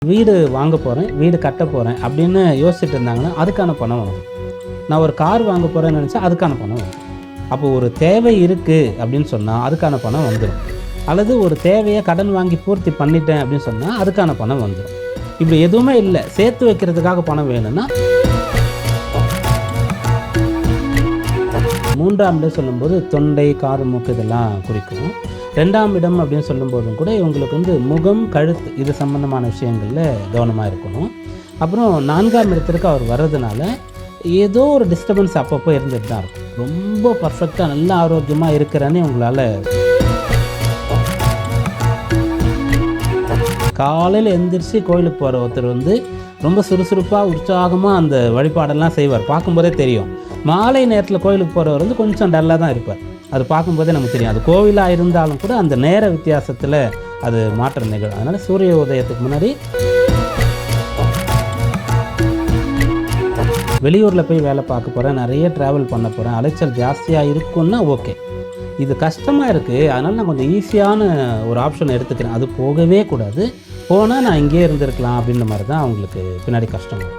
வீடு வாங்க போகிறேன், வீடு கட்ட போகிறேன் அப்படின்னு யோசிச்சுட்டு இருந்தாங்கன்னா அதுக்கான பணம் வரும். நான் ஒரு கார் வாங்க போகிறேன்னு நினச்சா அதுக்கான பணம் வரும். அப்போ ஒரு தேவை இருக்குது அப்படின்னு சொன்னால் அதுக்கான பணம் வந்துடும். அல்லது ஒரு தேவையை கடன் வாங்கி பூர்த்தி பண்ணிட்டேன் அப்படின்னு சொன்னால் அதுக்கான பணம் வந்துடும். இப்படி எதுவுமே இல்லை, சேர்த்து வைக்கிறதுக்காக பணம் வேணும்னா 3ஆம் இடம் சொல்லும்போது தொண்டை, காது, மூக்கு இதெல்லாம் குறிக்கும். 2ஆம் இடம் அப்படின்னு சொல்லும்போதும் கூட இவங்களுக்கு முகம், கழுத்து இது சம்பந்தமான விஷயங்களில் கவனமாக இருக்கணும். அப்புறம் 4ஆம் இடத்திற்கு அவர் வர்றதுனால ஏதோ ஒரு டிஸ்டர்பன்ஸ் அப்பப்போ இருந்துட்டு தான் இருக்கும். ரொம்ப பர்ஃபெக்டாக நல்ல ஆரோக்கியமாக இருக்கிறேன்னு உங்களால் காலையில் எந்திரிச்சு கோயிலுக்கு போகிற ஒருத்தர் ரொம்ப சுறுசுறுப்பாக உற்சாகமாக அந்த வழிபாடெல்லாம் செய்வார், பார்க்கும்போதே தெரியும். மாலை நேரத்தில் கோயிலுக்கு போகிறவர் கொஞ்சம் டல்லாக தான் இருப்பார், அது பார்க்கும்போதே நமக்கு தெரியும். அது கோவிலாக இருந்தாலும் கூட அந்த நேர வித்தியாசத்தில் அது மாற்றம் நிகழும். அதனால் சூரிய உதயத்துக்கு முன்னாடி வெளியூரில் போய் வேலை பார்க்க போகிறேன், நிறைய ட்ராவல் பண்ண போகிறேன், அலைச்சல் ஜாஸ்தியாக இருக்குன்னா ஓகே. இது கஷ்டமாக இருக்குது, அதனால் நான் கொஞ்சம் ஈஸியான ஒரு ஆப்ஷன் எடுத்துக்கிறேன், அது போகவே கூடாது, போனால் நான் இங்கேயே இருந்திருக்கலாம் அப்படின்ற மாதிரி தான் அவங்களுக்கு பின்னாடி கஷ்டம்.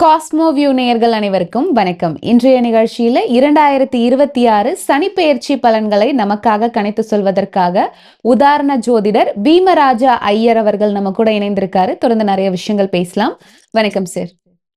காஸ்மோ வியூ நேயர்கள் அனைவருக்கும் வணக்கம். இன்றைய நிகழ்ச்சியில 2026 சனிப்பெயர்ச்சி பலன்களை நமக்காக கணித்து சொல்வதற்காக உதாரண ஜோதிடர் பீமராஜா ஐயர் அவர்கள் நம்ம கூட இணைந்திருக்காரு. தொடர்ந்து நிறைய விஷயங்கள் பேசலாம். வணக்கம் சார்.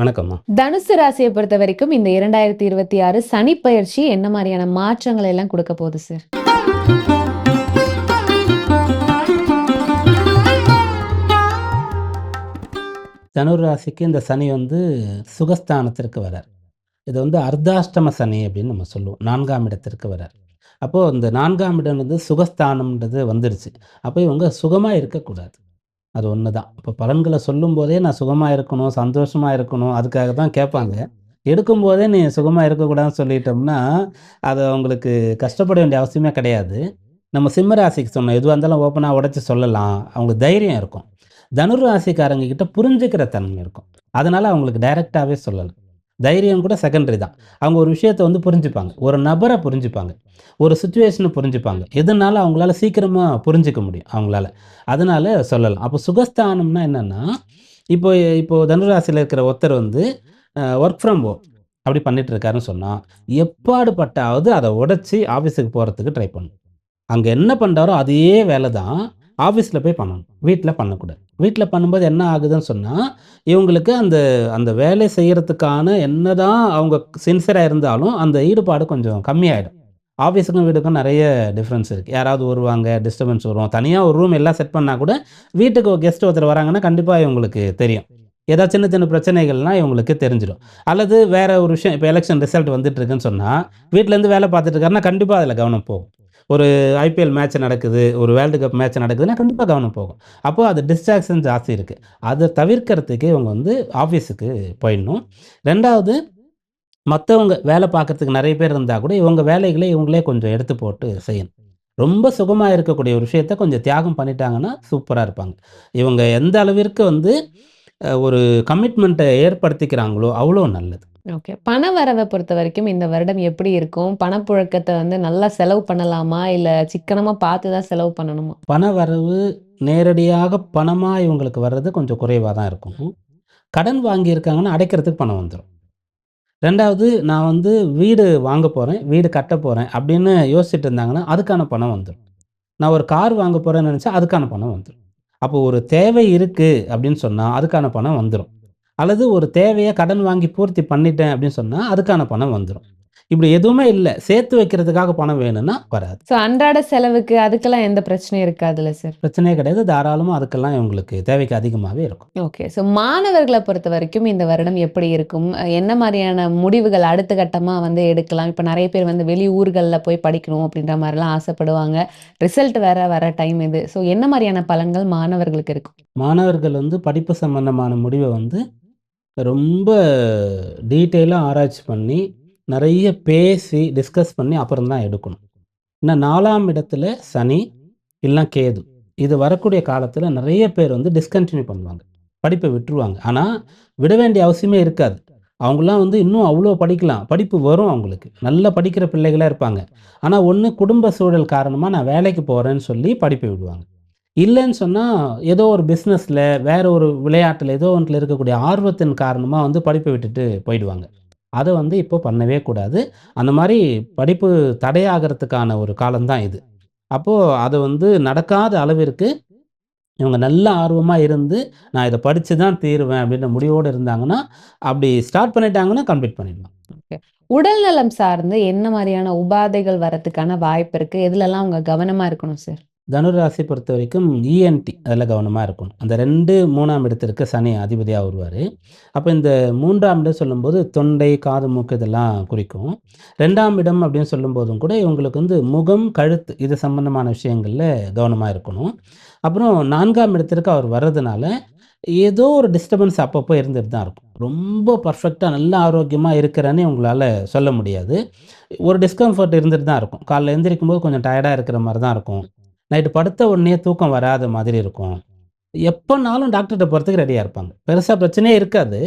வணக்கம். தனுசு ராசியை பொறுத்த வரைக்கும் இந்த 2026 சனிப்பெயர்ச்சி என்ன மாதிரியான மாற்றங்களை எல்லாம் கொடுக்க போகுது சார்? தனுர் ராசிக்கு இந்த சனி சுகஸ்தானத்திற்கு வரார். இது அர்த்தாஷ்டம சனி அப்படின்னு நம்ம சொல்லுவோம். 4ஆம் இடத்திற்கு வரார். அப்போது இந்த 4ஆம் இடம் சுகஸ்தானம்ன்றது வந்துடுச்சு. அப்போ இவங்க சுகமாக இருக்கக்கூடாது, அது ஒன்று தான். இப்போ பலன்களை சொல்லும் போதே நான் சுகமாக இருக்கணும், சந்தோஷமாக இருக்கணும், அதுக்காக தான் கேட்பாங்க. எடுக்கும்போதே நீ சுகமாக இருக்கக்கூடாதுன்னு சொல்லிட்டோம்னா அது அவங்களுக்கு கஷ்டப்பட வேண்டிய அவசியமே கிடையாது. நம்ம சிம்ம ராசிக்கு சொன்னோம், எதுவாக இருந்தாலும் ஓப்பனாக உடச்சி சொல்லலாம், அவங்களுக்கு தைரியம் இருக்கும். தனுர் ராசிக்காரங்க கிட்ட புரிஞ்சுக்கிற தன்மை இருக்கும், அதனால் அவங்களுக்கு டைரெக்டாகவே சொல்லலாம். தைரியம் கூட செகண்டரி தான். அவங்க ஒரு விஷயத்தை புரிஞ்சுப்பாங்க, ஒரு நபரை புரிஞ்சுப்பாங்க, ஒரு சுச்சுவேஷனை புரிஞ்சுப்பாங்க, எதுனால அவங்களால சீக்கிரமாக புரிஞ்சிக்க முடியும் அவங்களால, அதனால் சொல்லலாம். அப்போ சுகஸ்தானம்னா என்னென்னா, இப்போ தனுராசியில் இருக்கிற ஒருத்தர் ஒர்க் ஃப்ரம் ஹோம் அப்படி பண்ணிட்டு இருக்காருன்னு சொன்னால் எப்பாடுபட்டாவது அதை உடச்சி ஆஃபீஸுக்கு போகிறதுக்கு ட்ரை பண்ணணும். அங்கே என்ன பண்ணுறாரோ அதே வேலை தான் ஆஃபீஸில் போய் பண்ணணும், வீட்டில் பண்ணக்கூடாது. வீட்டில் பண்ணும்போது என்ன ஆகுதுன்னு சொன்னால் இவங்களுக்கு அந்த அந்த வேலை செய்கிறதுக்கான என்ன தான் அவங்க சின்சியராக இருந்தாலும் அந்த ஈடுபாடு கொஞ்சம் கம்மியாயிடும். ஆஃபீஸுக்கும் வீட்டுக்கும் நிறைய டிஃப்ரென்ஸ் இருக்குது. யாராவது வருவாங்க, டிஸ்டர்பன்ஸ் வரும். தனியாக ஒரு ரூம் எல்லாம் செட் பண்ணால் கூட வீட்டுக்கு ஒரு கெஸ்ட் ஒருத்தர் வராங்கன்னா கண்டிப்பாக இவங்களுக்கு தெரியும். ஏதாவது சின்ன சின்ன பிரச்சனைகள்னால் இவங்களுக்கு தெரிஞ்சிடும். அல்லது வேறு ஒரு விஷயம், இப்போ எலெக்ஷன் ரிசல்ட் வந்துட்டுருக்குன்னு சொன்னால் வீட்டிலேருந்து வேலை பார்த்துட்டு இருக்காருன்னா கண்டிப்பாக அதில் கவனம் போகும். ஒரு ஐபிஎல் மேட்ச் நடக்குது, ஒரு வேர்ல்டு கப் மேட்ச் நடக்குதுன்னா கண்டிப்பாக கவனம் போகும். அப்போது அது டிஸ்ட்ராக்ஷன் ஜாஸ்தி இருக்குது. அதை தவிர்க்கிறதுக்கு இவங்க ஆஃபீஸுக்கு போயிடணும். 2வது, மற்றவங்க வேலை பார்க்குறதுக்கு நிறைய பேர் இருந்தால் கூட இவங்க வேலைகளை இவங்களே கொஞ்சம் எடுத்து போட்டு செய்யணும். ரொம்ப சுகமாக இருக்கக்கூடிய ஒரு விஷயத்த கொஞ்சம் தியாகம் பண்ணிட்டாங்கன்னா சூப்பராக இருப்பாங்க. இவங்க எந்த அளவிற்கு ஒரு கமிட்மெண்ட்டை ஏற்படுத்திக்கிறாங்களோ அவ்வளோ நல்லது. ஓகே. பண வரவை பொறுத்த வரைக்கும் இந்த வருடம் எப்படி இருக்கும்? பணப்புழக்கத்தை நல்லா செலவு பண்ணலாமா, இல்லை சிக்கனமாக பார்த்து தான் செலவு பண்ணணுமா? பண வரவு நேரடியாக பணமாக இவங்களுக்கு வர்றது கொஞ்சம் குறைவாக தான் இருக்கும். கடன் வாங்கியிருக்காங்கன்னா அடைக்கிறதுக்கு பணம் வந்துடும். 2வது, நான் வீடு வாங்க போகிறேன், வீடு கட்ட போகிறேன் அப்படின்னு யோசிச்சுட்டு இருந்தாங்கன்னா அதுக்கான பணம் வந்துடும். நான் ஒரு கார் வாங்க போகிறேன்னு நினச்சா அதுக்கான பணம் வந்துடும். அப்போ ஒரு தேவை இருக்குது அப்படின்னு சொன்னால் அதுக்கான பணம் வந்துடும். அல்லது ஒரு தேவையை கடன் வாங்கி பூர்த்தி பண்ணிட்டேன் அப்படின்னு சொன்னால் அதுக்கான பணம் வந்துடும். இப்படி எதுவுமே இல்லை, சேர்த்து வைக்கிறதுக்காக பணம் வேணும்னா வராது. ஸோ அன்றாட செலவுக்கு அதுக்கெல்லாம் எந்த பிரச்சனையும் இருக்காதுல்ல சார்? பிரச்சனையே கிடையாது, தாராளமாக அதுக்கெல்லாம் இவங்களுக்கு தேவைக்கு அதிகமாகவே இருக்கும். ஓகே. ஸோ மாணவர்களை பொறுத்த வரைக்கும் இந்த வருடம் எப்படி இருக்கும்? என்ன மாதிரியான முடிவுகள் அடுத்த கட்டமாக எடுக்கலாம்? இப்போ நிறைய பேர் வெளி ஊர்களில் போய் படிக்கணும் அப்படின்ற மாதிரிலாம் ஆசைப்படுவாங்க. ரிசல்ட் வர டைம் இது. ஸோ என்ன மாதிரியான பலன்கள் மாணவர்களுக்கு இருக்கும்? மாணவர்கள் படிப்பு சம்பந்தமான முடிவை ரொம்ப டீட்டெயிலாக ஆராய்ச்சி பண்ணி நிறைய பேசி டிஸ்கஸ் பண்ணி அப்புறம் தான் எடுக்கணும். இன்னும் 4ஆம் இடத்துல சனி இல்லைனா கேது இது வரக்கூடிய காலத்தில் நிறைய பேர் டிஸ்கண்டினியூ பண்ணுவாங்க. படிப்பை விட்டுருவாங்க. ஆனால் விட வேண்டிய அவசியமே இருக்காது. அவங்களாம் வந்து இன்னும் அவ்வளோ படிக்கலாம். படிப்பு வரும் அவங்களுக்கு. நல்லா படிக்கிற பிள்ளைகளா இருப்பாங்க. ஆனால் ஒண்ணு குடும்ப சூழல் காரணமா நான் வேலைக்கு போறேன்னு சொல்லி படிப்பை விடுவாங்க. இல்லன்னு சொன்னா, ஏதோ ஒரு பிசினஸ்ல, வேற ஒரு விளையாட்டுல, ஏதோ ஒண்ணுல இருக்கக்கூடிய ஆர்வத்தின் காரணமா வந்து படிப்பை விட்டுட்டு போயிடுவாங்க. அத வந்து இப்போ பண்ணவே கூடாது. அந்த மாரி படிப்பு தடையாகறதுக்கான ஒரு காலம் தான் இது. அப்போ அது வந்து நடக்காத அளவிற்கு இவங்க நல்ல ஆர்வமா இருந்து, நான் இத படிச்சு தான் தீருவேன் அப்படின்ற முடிவோட இருந்தாங்கன்னா, அப்படி ஸ்டார்ட் பண்ணிட்டாங்கன்னா கம்ப்ளீட் பண்ணிடலாம். ஓகே. உடல் நலம் சார்ந்து என்ன மாரியான உபாதைகள் வரதுக்கான வாய்ப்பு இருக்கு? எதுலலாம் அவங்க கவனமா இருக்கணும் சார்? தனுராசி பொறுத்தவரைக்கும் இஎன்டி அதில கவனமா இருக்கணும். அந்த 2, 3ஆம் இடத்திற்கு சனி அதிபதியா வருவாரு. அப்ப இந்த 3ஆம் இடம் சொல்லும்போது தொண்டை, காது, மூக்கு இதெல்லாம் குறிக்கும். 2ஆம் இடம் அப்படின்னு சொல்லும்போதும் கூட இவங்களுக்கு வந்து முகம், கழுத்து இது சம்பந்தமான விஷயங்கள்ல கவனமா இருக்கணும். அப்புறம் 4ஆம் இடத்திற்கு அவர் வர்றதுனால, ஏதோ ஒரு டிஸ்டர்பன்ஸ் அப்பப்போ இருந்துட்டு தான் இருக்கும். ரொம்ப பெர்ஃபெக்ட்டா நல்ல ஆரோக்கியமா இருக்கிறேன்னு உங்களால சொல்ல முடியாது. ஒரு டிஸ்கம்ஃபர்ட் இருந்துட்டு தான் இருக்கும். காலைல எந்திரிக்கும்போது கொஞ்சம் டயர்டா இருக்கிற மாரி தான் இருக்கும். நைட்டு படுத்த உடனே தூக்கம் வராத மாதிரி இருக்கும். எப்பனாலும் டாக்டர்ட்ட போறதுக்கு ரெடியா இருப்பாங்க. பெருசா பிரச்சனையே இருக்காது.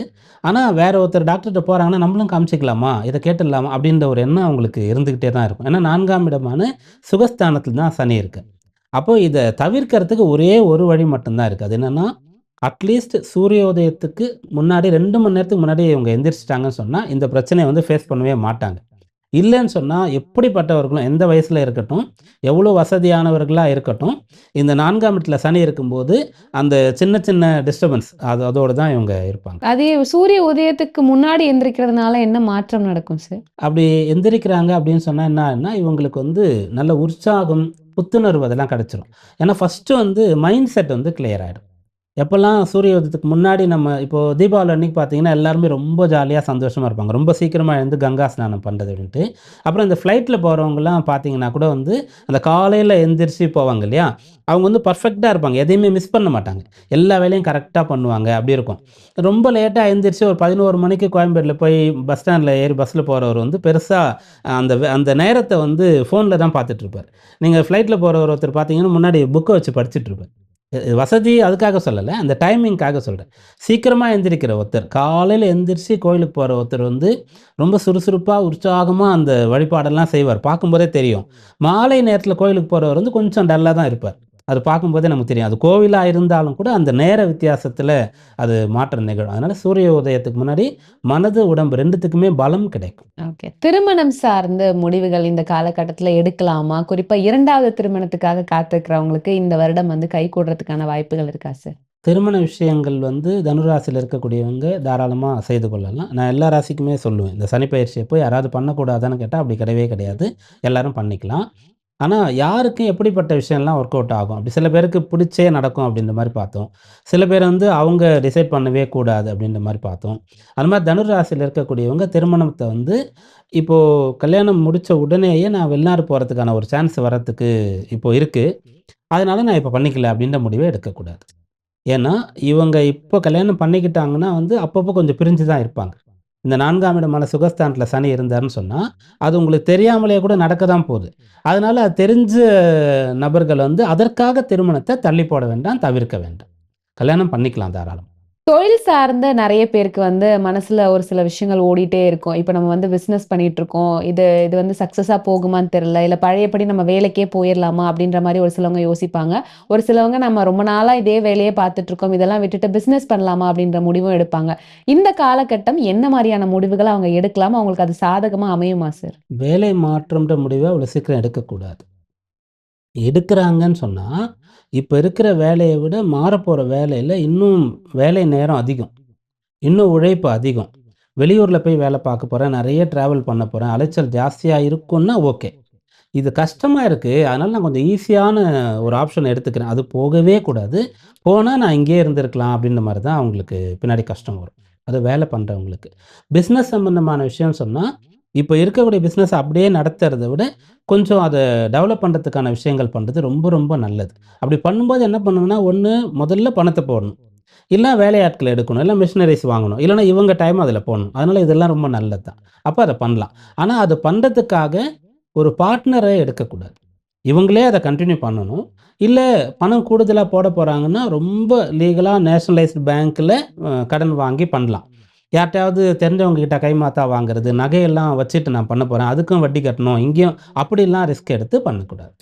ஆனா, வேற ஒருத்தர் டாக்டர்ட்ட போறாங்கன்னா, நம்மளும் காமிச்சுக்கலாமா? இத கேட்டுடலாமா? அப்படின்ற ஒரு எண்ணம் அவங்களுக்கு இருந்துகிட்டே தான் இருக்கும். ஏன்னா 4ஆம் இடமான சுகஸ்தானத்தில தான் சனி இருக்கு. அப்போ இத தவிர்க்கிறதுக்கு ஒரே ஒரு வழி மட்டும் தான் இருக்கு. அது என்னன்னா, அட்லீஸ்ட் சூரியோதயத்துக்கு முன்னாடி 2 மணி நேரத்துக்கு முன்னாடி இவங்க எந்திரிச்சுட்டாங்கன்னு சொன்னா, இந்த பிரச்சனைய வந்து ஃபேஸ் பண்ணவே மாட்டாங்க. இல்லன்னு சொன்னா, எப்படிப்பட்டவர்களும் எந்த வயசுல இருக்கட்டும், எவ்வளோ வசதியானவர்களா இருக்கட்டும், இந்த 4ஆம் இடத்துல சனி இருக்கும்போது, அந்த சின்ன சின்ன டிஸ்டர்பன்ஸ் அதோட தான் இவங்க இருப்பாங்க. அதே சூரிய உதயத்துக்கு முன்னாடி எந்திரிக்கிறதுனால என்ன மாற்றம் நடக்கும் சார்? அப்படி எந்திரிக்கிறாங்க அப்படின்னு சொன்னா என்ன ஆகும்னா, இவங்களுக்கு வந்து நல்ல உற்சாகம், புத்துணர்வு அதெல்லாம் கிடைச்சிரும். ஏன்னா ஃபர்ஸ்ட்டு வந்து மைண்ட் செட் வந்து கிளியர் ஆயிடும். எப்பல்லாம் சூரிய உதயத்துக்கு முன்னாடி நம்ம இப்போ தீபாவளி அன்னைக்கு பார்த்தீங்கன்னா, எல்லாருமே ரொம்ப ஜாலியா, சந்தோஷமா இருப்பாங்க. ரொம்ப சீக்கிரமா எழுந்து கங்கா ஸ்நானம் பண்றது அப்படின்ட்டு. அப்புறம் இந்த ஃப்ளைட்ல போறவங்கலாம் பார்த்தீங்கன்னா கூட வந்து, அந்த காலையில எந்திரிச்சு போவாங்க இல்லையா? அவங்க வந்து பெர்ஃபெக்ட்டா இருப்பாங்க. எதையுமே மிஸ் பண்ண மாட்டாங்க. எல்லா வேலையும் கரெக்ட்டா பண்ணுவாங்க. அப்படி இருக்கும். ரொம்ப லேட்டா எந்திரிச்சு ஒரு 11 மணிக்கு கோயம்பேடுல போய் பஸ் ஸ்டாண்ட்ல ஏறி பஸ்ல போறவர் வந்து பெருசா அந்த நேரத்த வந்து ஃபோன்ல தான் பார்த்துட்டு இருப்பாரு. நீங்க ஃப்ளைட்ல போறவர் ஒருத்தர் பார்த்தீங்கன்னா, முன்னாடி புக்க வச்சு படிச்சுட்டு இருப்பாரு. வசதி அதுக்காக சொல்லல. அந்த டைமிங்க்காக சொல்றேன். சீக்கிரமா எந்திரிக்கிற ஒருத்தர், காலையில எந்திரிச்சு கோயிலுக்கு போற ஒருத்தர் வந்து, ரொம்ப சுறுசுறுப்பா, உற்சாகமா அந்த வழிபாடெல்லாம் செய்வார். பார்க்கும்போதே தெரியும். மாலை நேரத்தில கோயிலுக்கு போறவர் வந்து கொஞ்சம் டல்லா தான் இருப்பார். அது பார்க்கும்போதே நமக்கு தெரியும். அது கோவிலா இருந்தாலும் கூட அந்த நேர வித்தியாசத்தில அது மாற்றம் நிகழும். அதனால சூரிய உதயத்துக்கு முன்னாடி மனது, உடம்பு 2த்துக்குமே பலம் கிடைக்கும். ஓகே. திருமணம் சார்ந்த முடிவுகள் இந்த காலகட்டத்தில எடுக்கலாமா? குறிப்பா 2வது திருமணத்துக்காக காத்திருக்கிறவங்களுக்கு இந்த வருடம் வந்து கைகூடுறதுக்கான வாய்ப்புகள் இருக்கா சார்? திருமண விஷயங்கள் வந்து தனுராசியில இருக்கக்கூடியவங்க தாராளமா செய்து கொள்ளலாம். நான் எல்லா ராசிக்குமே சொல்லுவேன். இந்த சனி பயிற்சி அப்போ யாராவது பண்ணக்கூடாதான்னு கேட்டா, அப்படி கிடையவே கிடையாது. எல்லாரும் பண்ணிக்கலாம். ஆனா, யாருக்கு எப்படிப்பட்ட விஷயம்லாம் ஒர்க் அவுட் ஆகும்? அப்படி சில பேருக்கு பிடிச்சே நடக்கும் அப்படின்ற மாரி பார்த்தோம். சில பேர் வந்து அவங்க டிசைட் பண்ணவே கூடாது அப்படின்ற மாரி பார்த்தோம். அது மாரி தனுராசியில இருக்கக்கூடியவங்க திருமணத்த வந்து இப்போ கல்யாணம் முடிச்ச உடனேயே நான் வெளிநாடு போறதுக்கான ஒரு சான்ஸ் வரதுக்கு இப்போ இருக்கு. அதனால நான் இப்ப பண்ணிக்கல அப்படின்ற முடிவே எடுக்கக்கூடாது. ஏன்னா, இவங்க இப்போ கல்யாணம் பண்ணிக்கிட்டாங்கன்னா வந்து, அப்பப்போ கொஞ்சம் பிரிஞ்சு தான் இருப்பாங்க. இந்த 4ஆம் இடமான சுகஸ்தானத்தில சனி இருந்தாருன்னு சொன்னா, அது உங்களுக்கு தெரியாமலே கூட நடக்க தான் போது. அதனால அது தெரிஞ்ச நபர்கள் வந்து அதற்காக திருமணத்த தள்ளி போட வேண்டாம், தவிர்க்க வேண்டாம். கல்யாணம் பண்ணிக்கலாம் தாராளமா. தொழில் சார்ந்த நெறைய பேருக்கு வந்து மனசுல ஒரு சில விஷயங்கள் ஓடிட்டே இருக்கும். இப்ப நம்ம வந்து பிசினஸ் பண்ணிட்டுருக்கோம். இது இது வந்து சக்சஸா போகுமான்னு தெரியல. இல்ல பழையபடி நம்ம வேலைக்கே போயிரலாமா? அப்படின்ற மாரி ஒரு சிலவங்க யோசிப்பாங்க. ஒரு சிலவங்க நம்ம ரொம்ப நாளா இதே வேலையே பார்த்துட்டுருக்கோம். இதெல்லாம் விட்டுட்டு பிசினஸ் பண்ணலாமா? அப்படின்ற முடிவும் எடுப்பாங்க. இந்த காலகட்டம் என்ன மாரியான முடிவுகள அவங்க எடுக்கலாம்? அவங்களுக்கு அது சாதகமா அமையுமா சார்? வேலை மாற்றம்ன்ற முடிவ அவ்வளோ சீக்கிரம் எடுக்கக்கூடாது. எடுக்குறாங்கன்னு சொன்னா, இப்ப இருக்கிற வேலைய விட மாறப்போற வேலையில இன்னும் வேலை நேரம் அதிகம். இன்னும் உழைப்பு அதிகம். வெளியூர்ல போய் வேலை பார்க்க போறேன். நெறைய டிராவல் பண்ண போறேன். அலைச்சல் ஜாஸ்தியா இருக்கும்னா ஓகே. இது கஷ்டமா இருக்கு. அதனால நான் கொஞ்சம் ஈஸியான ஒரு ஆப்ஷன் எடுத்துக்கிறேன். அது போகவே கூடாது. போனா நான் இங்கேயே இருந்திருக்கலாம் அப்படின்ற மாரி தான் அவங்களுக்கு பின்னாடி கஷ்டம் வரும். அது வேலை பண்றவங்களுக்கு. பிசினஸ் சம்பந்தமான விஷயம் சொன்னா, இப்ப இருக்கக்கூடிய பிசினஸ் அப்படியே நடத்துறத விட, கொஞ்சம் அத டெவலப் பண்றதுக்கான விஷயங்கள் பண்றது ரொம்ப ரொம்ப நல்லது. அப்படி பண்ணும்போது என்ன பண்ணணும்னா, ஒண்ணு முதல்ல பணத்த போடணும். இல்ல வேலையாட்கள எடுக்கணும். இல்ல மிஷினரீஸ் வாங்கணும். இல்லன்னா இவங்க டைம் அதில போடணும். அதனால இதெல்லாம் ரொம்ப நல்லது தான். அப்ப அத பண்ணலாம். ஆனா அத பண்றதுக்காக ஒரு பார்ட்னர எடுக்கக்கூடாது. இவங்களே அத கன்டின்யூ பண்ணணும். இல்ல பணம் கூடுதலா போட போறாங்கன்னா, ரொம்ப லீகலா நேஷனலைஸ்டு பேங்க்ல கடன் வாங்கி பண்ணலாம். யார்ட்டயாவது தெரிஞ்சவங்க கிட்ட கைமாத்தா வாங்குறது, நகையெல்லாம் வச்சுட்டு நான் பண்ண போறேன். அதுக்கும் வட்டி கட்டணும். இங்கேயும் அப்படிலாம் ரிஸ்க் எடுத்து பண்ணக்கூடாது.